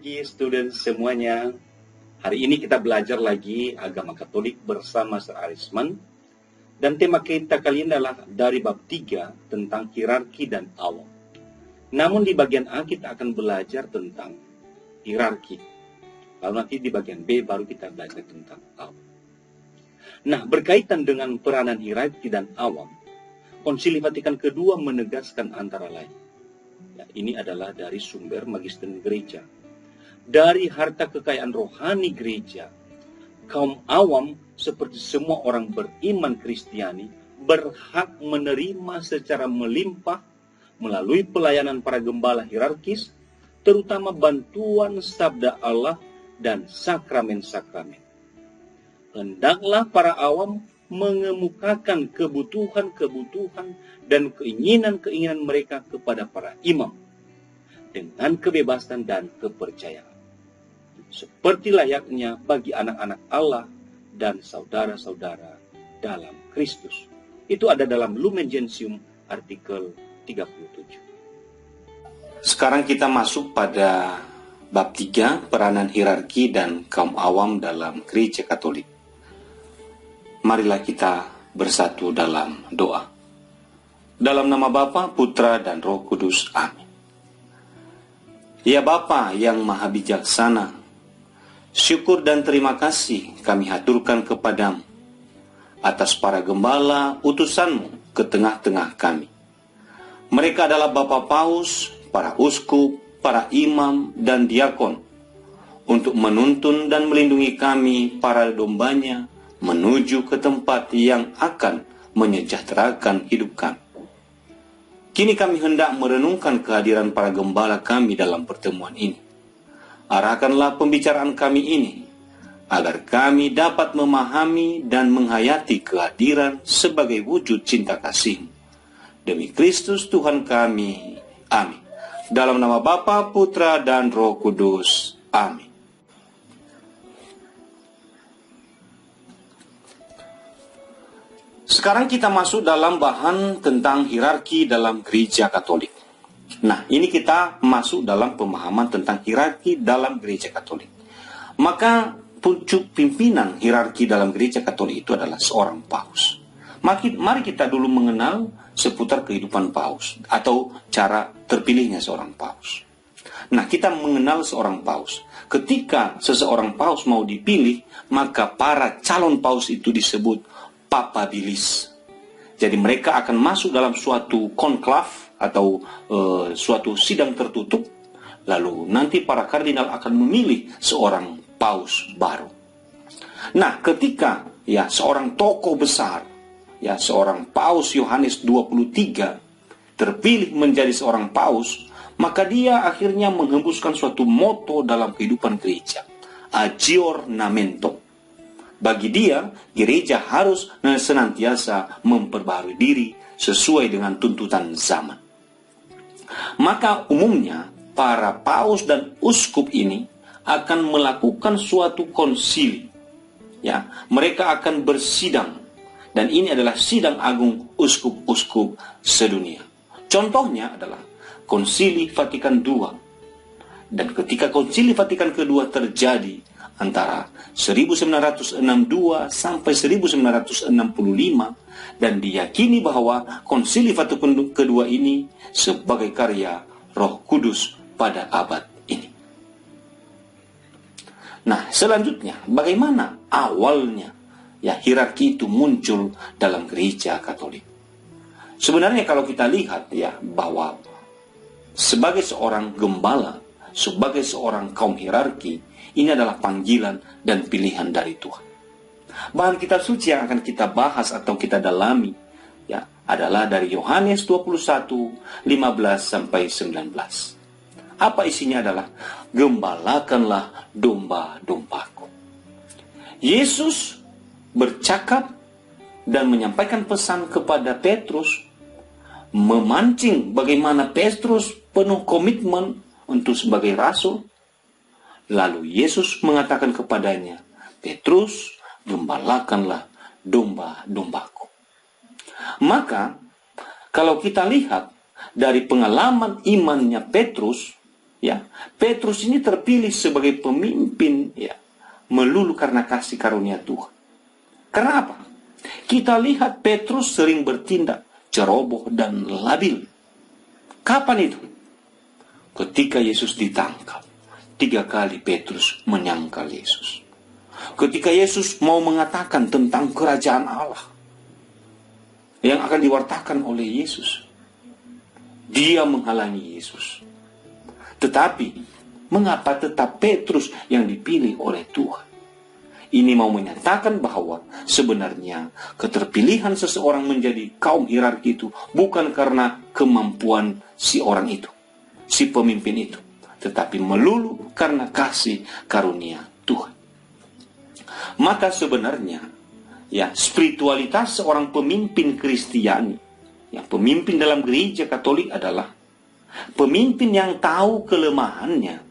pagi student semuanya. Hari ini kita belajar lagi agama Katolik bersama Sir Arisman. Dan tema kita kali ini adalah dari bab 3 tentang hierarki dan awam. Namun di bagian A kita akan belajar tentang hierarki. Lalu nanti di bagian B baru kita belajar tentang awam. Nah, berkaitan dengan peranan hierarki dan awam, Konsili Vatikan kedua menegaskan antara lain. Ya, ini adalah dari sumber Magister Gereja. Dari harta kekayaan rohani gereja, kaum awam seperti semua orang beriman Kristiani berhak menerima secara melimpah melalui pelayanan para gembala hierarkis, terutama bantuan sabda Allah dan sakramen-sakramen. Hendaklah para awam mengemukakan kebutuhan-kebutuhan dan keinginan-keinginan mereka kepada para imam dengan kebebasan dan kepercayaan, seperti layaknya bagi anak-anak Allah dan saudara-saudara dalam Kristus. Itu ada dalam Lumen Gentium artikel 37. Sekarang kita masuk pada bab 3, peranan hierarki dan kaum awam dalam Gereja Katolik. Marilah kita bersatu dalam doa. Dalam nama Bapa, Putra, dan Roh Kudus. Amin. Ya Bapa yang Maha Bijaksana, syukur dan terima kasih kami haturkan kepadamu atas para gembala utusanmu ke tengah-tengah kami. Mereka adalah Bapak Paus, para uskup, para imam, dan diakon, untuk menuntun dan melindungi kami, para dombanya, menuju ke tempat yang akan menyejahterakan hidup kami. Kini kami hendak merenungkan kehadiran para gembala kami dalam pertemuan ini. Arahkanlah pembicaraan kami ini, agar kami dapat memahami dan menghayati kehadiran sebagai wujud cinta kasih-Mu. Demi Kristus Tuhan kami. Amin. Dalam nama Bapa, Putra, dan Roh Kudus. Amin. Sekarang kita masuk dalam bahan tentang hierarki dalam Gereja Katolik. Nah, ini kita masuk dalam pemahaman tentang hierarki dalam Gereja Katolik. Maka pucuk pimpinan hierarki dalam Gereja Katolik itu adalah seorang paus. Mari kita dulu mengenal seputar kehidupan paus atau cara terpilihnya seorang paus. Nah, kita mengenal seorang paus. Ketika seseorang paus mau dipilih, maka para calon paus itu disebut papabilis. Jadi mereka akan masuk dalam suatu konklav atau suatu sidang tertutup. Lalu nanti para kardinal akan memilih seorang paus baru. Nah, ketika seorang tokoh besar, seorang paus Yohanes 23 terpilih menjadi seorang paus, maka dia akhirnya menghembuskan suatu moto dalam kehidupan gereja, aggiornamento. Bagi dia, gereja harus senantiasa memperbarui diri sesuai dengan tuntutan zaman. Maka umumnya para paus dan uskup ini akan melakukan suatu konsili. Mereka akan bersidang, dan ini adalah sidang agung uskup-uskup sedunia. Contohnya adalah Konsili Vatikan II. Dan ketika Konsili Vatikan kedua terjadi antara 1962 sampai 1965, dan diyakini bahwa Konsili Vatikan kedua ini sebagai karya Roh Kudus pada abad ini. Nah, selanjutnya bagaimana awalnya hierarki itu muncul dalam Gereja Katolik? Sebenarnya kalau kita lihat bahwa sebagai seorang gembala, sebagai seorang kaum hierarki, ini adalah panggilan dan pilihan dari Tuhan. Bahan kitab suci yang akan kita bahas atau kita dalami adalah dari Yohanes 21, 15 sampai 19. Apa isinya adalah, gembalakanlah domba-dombaku. Yesus bercakap dan menyampaikan pesan kepada Petrus, memancing bagaimana Petrus penuh komitmen untuk sebagai rasul. Lalu Yesus mengatakan kepadanya, Petrus, gembalakanlah domba-dombaku. Maka, kalau kita lihat dari pengalaman imannya Petrus, Ya, Petrus ini terpilih sebagai pemimpin, ya, melulu karena kasih karunia Tuhan. Karena apa? Kita lihat Petrus sering bertindak ceroboh dan labil. Kapan itu? Ketika Yesus ditangkap, 3 kali Petrus menyangkal Yesus. Ketika Yesus mau mengatakan tentang kerajaan Allah yang akan diwartakan oleh Yesus, dia menghalangi Yesus. Tetapi, mengapa tetap Petrus yang dipilih oleh Tuhan? Ini mau menyatakan bahwa sebenarnya keterpilihan seseorang menjadi kaum hierarki itu bukan karena kemampuan si orang itu, si pemimpin itu, tetapi melulu karena kasih karunia Tuhan. Maka sebenarnya, ya, spiritualitas seorang pemimpin Kristiani, yang pemimpin dalam gereja Katolik adalah pemimpin yang tahu kelemahannya,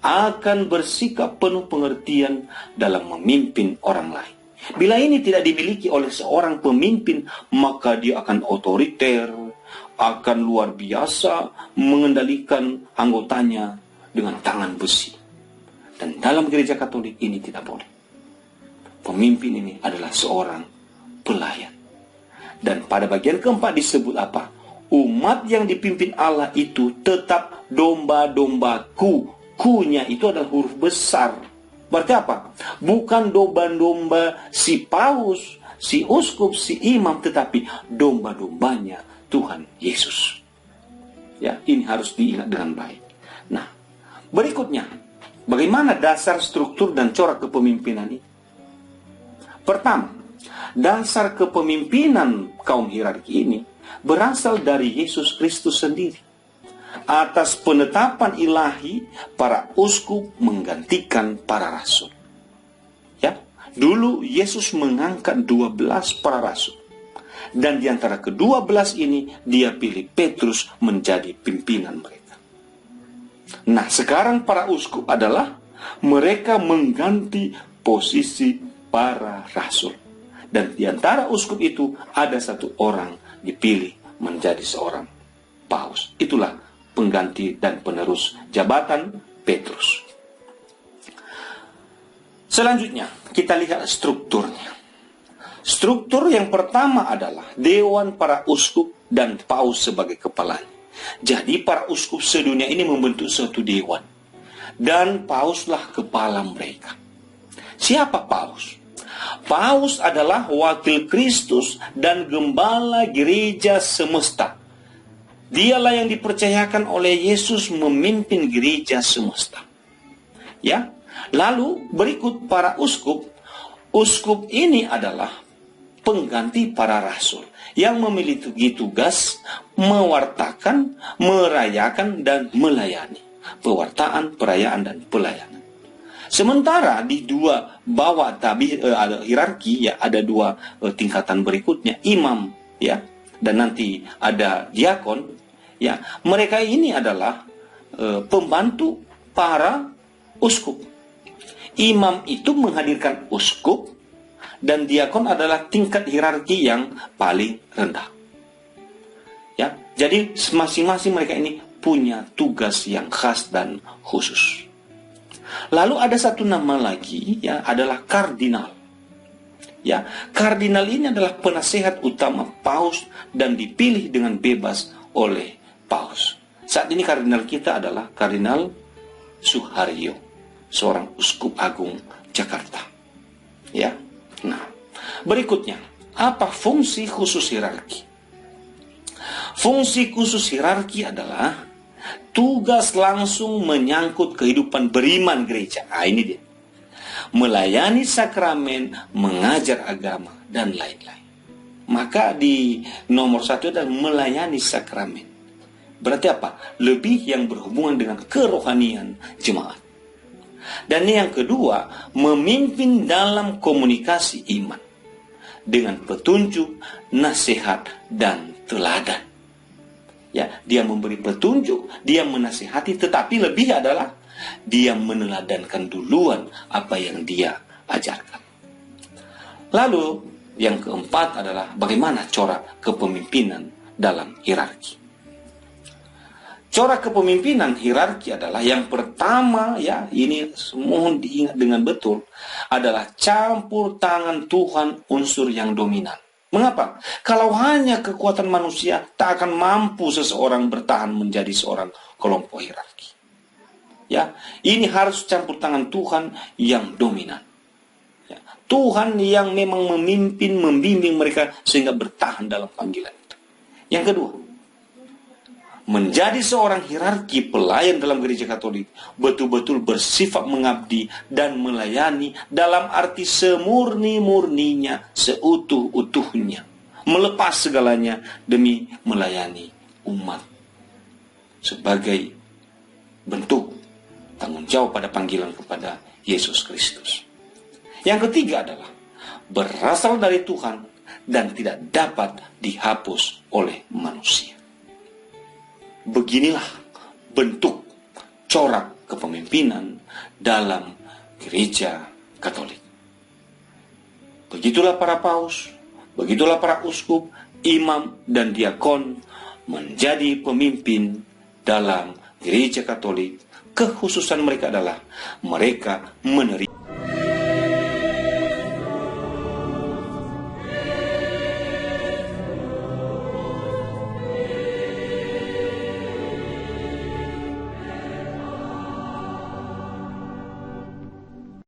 akan bersikap penuh pengertian dalam memimpin orang lain. Bila ini tidak dimiliki oleh seorang pemimpin, maka dia akan otoriter, akan luar biasa mengendalikan anggotanya dengan tangan besi. Dan dalam gereja Katolik ini tidak boleh. Pemimpin ini adalah seorang pelayan. Dan pada bagian keempat disebut apa? Umat yang dipimpin Allah itu tetap domba-dombaku. Ku-nya itu adalah huruf besar. Berarti apa? Bukan domba-domba si paus, si uskup, si imam, tetapi domba-dombanya Tuhan Yesus. Ya, ini harus diingat dengan baik. Nah, berikutnya, bagaimana dasar struktur dan corak kepemimpinan ini? Pertama, dasar kepemimpinan kaum hierarki ini berasal dari Yesus Kristus sendiri. Atas penetapan ilahi, para uskup menggantikan para rasul. Ya, dulu Yesus mengangkat 12 para rasul. Dan di antara ke-12 ini, dia pilih Petrus menjadi pimpinan mereka. Nah, sekarang para uskup adalah mereka mengganti posisi para rasul. Dan di antara uskup itu, ada satu orang dipilih menjadi seorang paus. Itulah pengganti dan penerus jabatan Petrus. Selanjutnya, kita lihat strukturnya. Struktur yang pertama adalah dewan para uskup dan paus sebagai kepalanya. Jadi para uskup sedunia ini membentuk suatu dewan. Dan pauslah kepala mereka. Siapa paus? Paus adalah wakil Kristus dan gembala gereja semesta. Dialah yang dipercayakan oleh Yesus memimpin gereja semesta. Ya. Lalu berikut para uskup. Uskup ini adalah pengganti para rasul yang memiliki tugas mewartakan, merayakan dan melayani. Pewartaan, perayaan dan pelayanan. Sementara di dua bawah ada hierarki, ya, ada dua tingkatan berikutnya, imam, ya, dan nanti ada diakon. Ya, mereka ini adalah pembantu para uskup. Imam itu menghadirkan uskup dan diakon adalah tingkat hierarki yang paling rendah. Ya, jadi masing-masing mereka ini punya tugas yang khas dan khusus. Lalu ada satu nama lagi, ya, adalah kardinal. Ya, kardinal ini adalah penasehat utama paus dan dipilih dengan bebas oleh paus. Saat ini kardinal kita adalah Kardinal Suharyo, seorang uskup agung Jakarta. Ya. Nah, berikutnya, apa fungsi khusus hierarki? Fungsi khusus hierarki adalah tugas langsung menyangkut kehidupan beriman gereja. Nah, ini dia. Melayani sakramen, mengajar agama, dan lain-lain. Maka di nomor 1 adalah melayani sakramen. Berarti apa? Lebih yang berhubungan dengan kerohanian jemaat. Dan yang kedua, memimpin dalam komunikasi iman. Dengan petunjuk, nasihat, dan teladan. Ya, dia memberi petunjuk, dia menasihati, tetapi lebih adalah dia meneladankan duluan apa yang dia ajarkan. Lalu, yang keempat adalah bagaimana corak kepemimpinan dalam hierarki. Corak kepemimpinan hierarki adalah yang pertama, ya, ini mohon diingat dengan betul, adalah campur tangan Tuhan unsur yang dominan. Mengapa? Kalau hanya kekuatan manusia, tak akan mampu seseorang bertahan menjadi seorang kelompok hierarki. Ya, ini harus campur tangan Tuhan yang dominan. Ya, Tuhan yang memang memimpin, membimbing mereka sehingga bertahan dalam panggilan itu. Yang kedua, menjadi seorang hierarki pelayan dalam gereja Katolik betul-betul bersifat mengabdi dan melayani dalam arti semurni-murninya, seutuh-utuhnya, melepas segalanya demi melayani umat sebagai bentuk tanggung jawab pada panggilan kepada Yesus Kristus. Yang ketiga adalah berasal dari Tuhan dan tidak dapat dihapus oleh manusia. Beginilah bentuk corak kepemimpinan dalam gereja Katolik. Begitulah para paus, begitulah para uskup, imam, dan diakon menjadi pemimpin dalam gereja Katolik. Kekhususan mereka adalah mereka menerima